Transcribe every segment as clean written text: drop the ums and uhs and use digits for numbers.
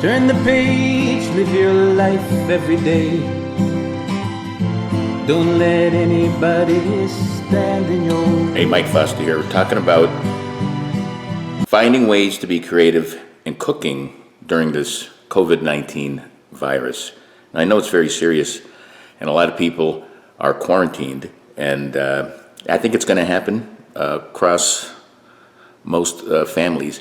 Turn the page, live your life every day. Don't let anybody stand in your way. Hey, Mike Foster here. We're talking about finding ways to be creative in cooking during this COVID-19 virus. And I know it's very serious, and a lot of people are quarantined, and I think it's going to happen across most families.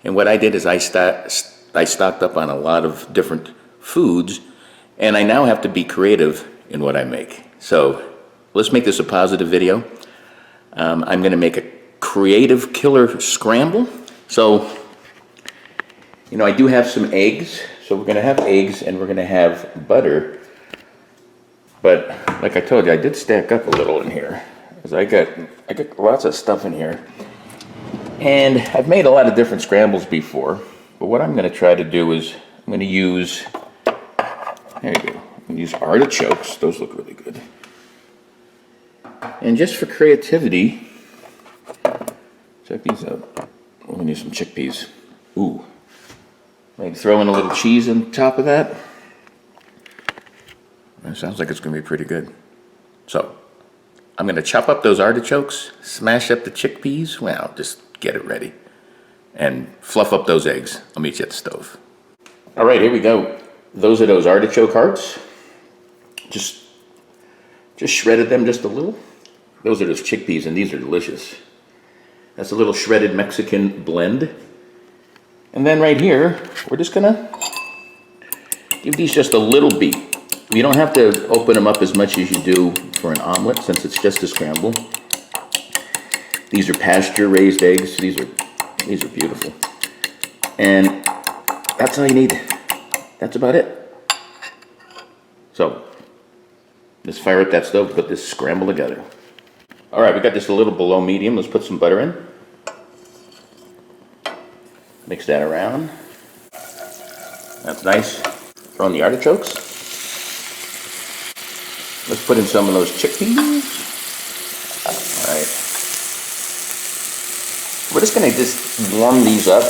And what I did is I stocked up on a lot of different foods, and I now have to be creative in what I make. So let's make this a positive video. I'm going to make a creative killer scramble. So, you know, I do have some eggs. So we're going to have eggs and we're going to have butter. But like I told you, I did stack up a little in here, because I got lots of stuff in here. And I've made a lot of different scrambles before. But what I'm going to try to do is I'm going to use, there you go, I'm going to use artichokes. Those look really good. And just for creativity, check these out. We're going to use some chickpeas. Ooh. Maybe throw in a little cheese on top of that. It sounds like it's going to be pretty good. So, I'm going to chop up those artichokes, smash up the chickpeas. Well, just get it ready. And fluff up those eggs. I'll meet you at the stove. All right, here we go. Those are those artichoke hearts. Just shredded them just a little. Those are those chickpeas, and these are delicious. That's a little shredded Mexican blend. And then right here, we're just gonna give these just a little beat. You don't have to open them up as much as you do for an omelet, since it's just a scramble. These are pasture-raised eggs. These are beautiful. And that's all you need. That's about it. So, let's fire up that stove, put this scramble together. All right, we got this a little below medium. Let's put some butter in. Mix that around. That's nice. Throw in the artichokes. Let's put in some of those chickpeas. All right. We're just gonna warm these up.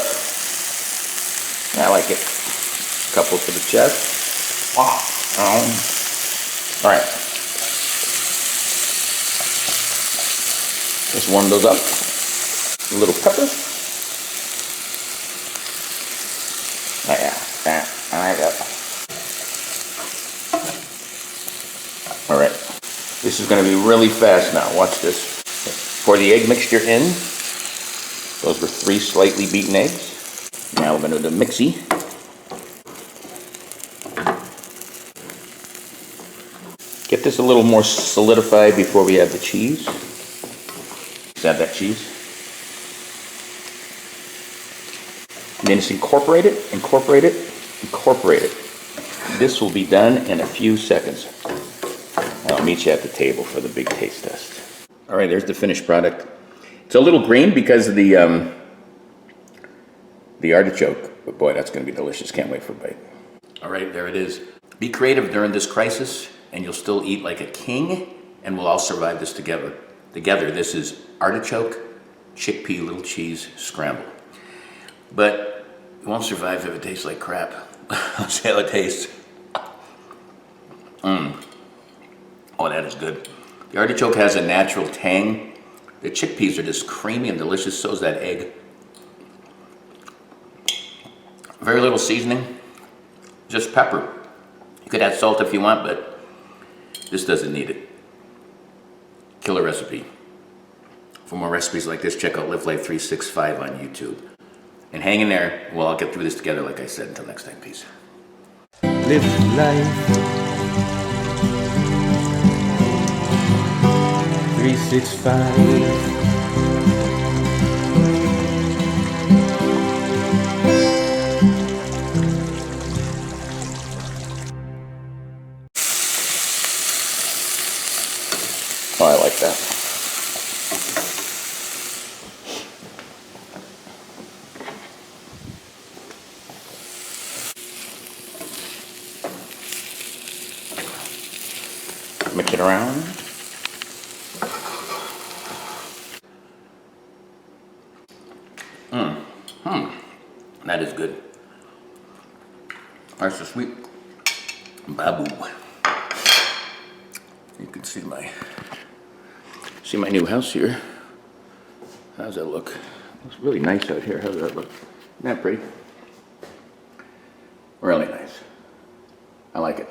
I like it. A couple for the chest. All right. Just warm those up. A little pepper. Oh yeah, I like that. All right, this is going to be really fast now. Watch this. Pour the egg mixture in. Those were 3 slightly beaten eggs. Now we're going to do the mixie. Get this a little more solidified before we add the cheese. Let's add that cheese. And then just incorporate it, incorporate it, incorporate it. This will be done in a few seconds. I'll meet you at the table for the big taste test. All right, there's the finished product. It's a little green because of the artichoke, but boy, that's going to be delicious. Can't wait for a bite. All right, there it is. Be creative during this crisis, and you'll still eat like a king, and we'll all survive this together. This is artichoke, chickpea, little cheese scramble. But you won't survive if it tastes like crap. I'll see how it tastes. Oh, that is good. The artichoke has a natural tang. The chickpeas are just creamy and delicious. So is that egg. Very little seasoning. Just pepper. You could add salt if you want, but this doesn't need it. Killer recipe. For more recipes like this, check out Live Life 365 on YouTube. And hang in there. Well, I'll get through this together, like I said. Until next time, peace. Live life 365. Oh, I like that. Mix it around. That is good. That's the sweet babu. You can see my new house here. How's that look? Looks really nice out here. How's that look? Isn't that pretty? Really nice. I like it.